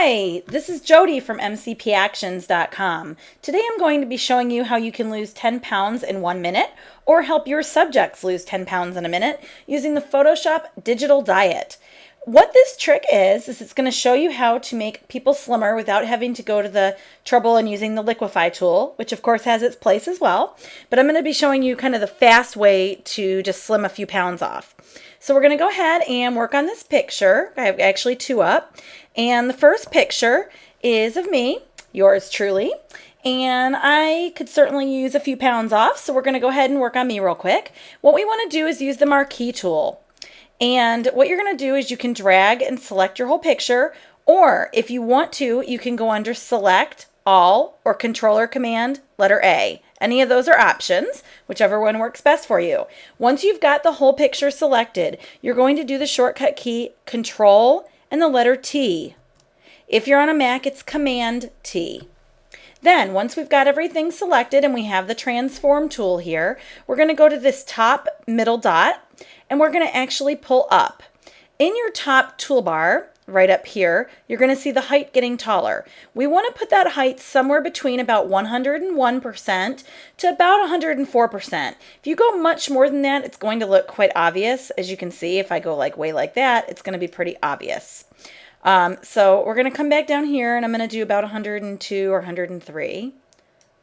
Hi, this is Jody from mcpactions.com. Today I'm going to be showing you how you can lose 10 pounds in 1 minute or help your subjects lose 10 pounds in a minute using the Photoshop Digital Diet. What this trick is it's going to show you how to make people slimmer without having to go to the trouble and using the Liquify tool, which of course has its place as well. But I'm going to be showing you kind of the fast way to just slim a few pounds off. So we're going to go ahead and work on this picture. I have actually two up. And the first picture is of me, yours truly. And I could certainly use a few pounds off, so we're going to go ahead and work on me real quick. What we want to do is use the marquee tool. And what you're going to do is you can drag and select your whole picture, or if you want to, you can go under Select, All, or Control or Command, letter A. Any of those are options, whichever one works best for you. Once you've got the whole picture selected, you're going to do the shortcut key Control and the letter T. If you're on a Mac, it's Command T. Then, once we've got everything selected and we have the transform tool here, we're going to go to this top middle dot and we're going to actually pull up. In your top toolbar, right up here, you're going to see the height getting taller. We want to put that height somewhere between about 101% to about 104%. If you go much more than that, it's going to look quite obvious. As you can see, if I go like way like that, it's going to be pretty obvious. So we're going to come back down here and I'm going to do about 102 or 103.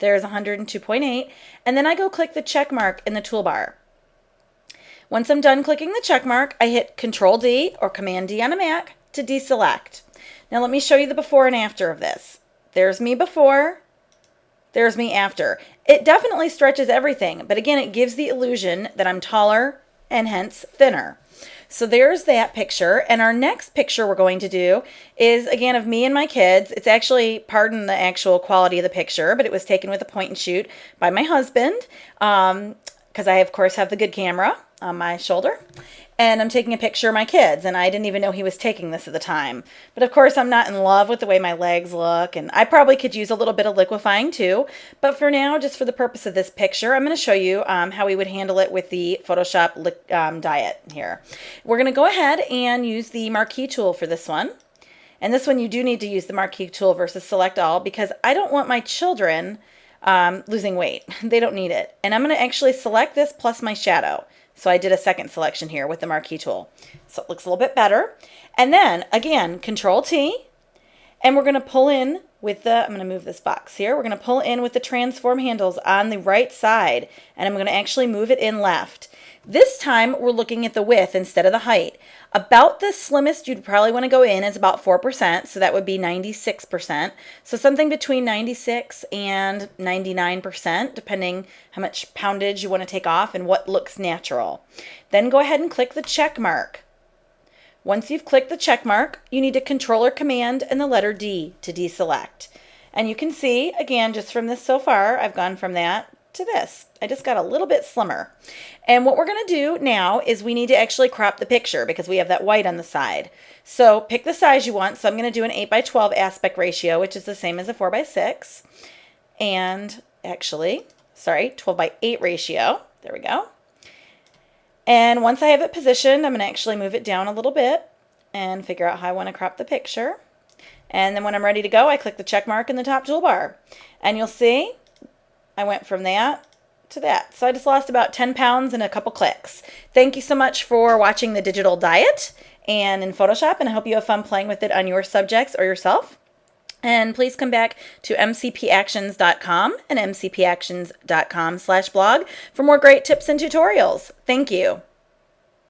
There's 102.8. And then I go click the check mark in the toolbar. Once I'm done clicking the check mark, I hit Control D or Command D on a Mac to deselect. Now let me show you the before and after of this. There's me before, there's me after. It definitely stretches everything, but again, it gives the illusion that I'm taller and hence thinner. So there's that picture, and our next picture we're going to do is again of me and my kids. It's actually, pardon the actual quality of the picture, but it was taken with a point and shoot by my husband, because I of course have the good camera on my shoulder. And I'm taking a picture of my kids, and I didn't even know he was taking this at the time. But of course, I'm not in love with the way my legs look, and I probably could use a little bit of liquefying too. But for now, just for the purpose of this picture, I'm going to show you how we would handle it with the Photoshop Diet here. We're going to go ahead and use the marquee tool for this one. And this one, you do need to use the marquee tool versus Select All, because I don't want my children losing weight. They don't need it. And I'm going to actually select this plus my shadow. So I did a second selection here with the marquee tool. So it looks a little bit better. And then again, Control T, and we're going to pull in with the, I'm going to move this box here. We're going to pull in with the transform handles on the right side, and I'm going to actually move it in left. This time we're looking at the width instead of the height. About the slimmest you'd probably want to go in is about 4%, so that would be 96%. So something between 96 and 99%, depending how much poundage you want to take off and what looks natural. Then go ahead and click the check mark. Once you've clicked the check mark, you need to Control or Command and the letter D to deselect. And you can see, again, just from this so far, I've gone from that to this. I just got a little bit slimmer. And what we're going to do now is we need to actually crop the picture because we have that white on the side. So pick the size you want. So I'm going to do an 8:12 aspect ratio, which is the same as a 4:6. And actually, sorry, 12:8 ratio. There we go. And once I have it positioned, I'm going to actually move it down a little bit and figure out how I want to crop the picture. And then when I'm ready to go, I click the check mark in the top toolbar. And you'll see I went from that to that. So I just lost about 10 pounds in a couple clicks. Thank you so much for watching the Digital Diet and in Photoshop, and I hope you have fun playing with it on your subjects or yourself. And please come back to mcpactions.com and mcpactions.com/blog for more great tips and tutorials. Thank you.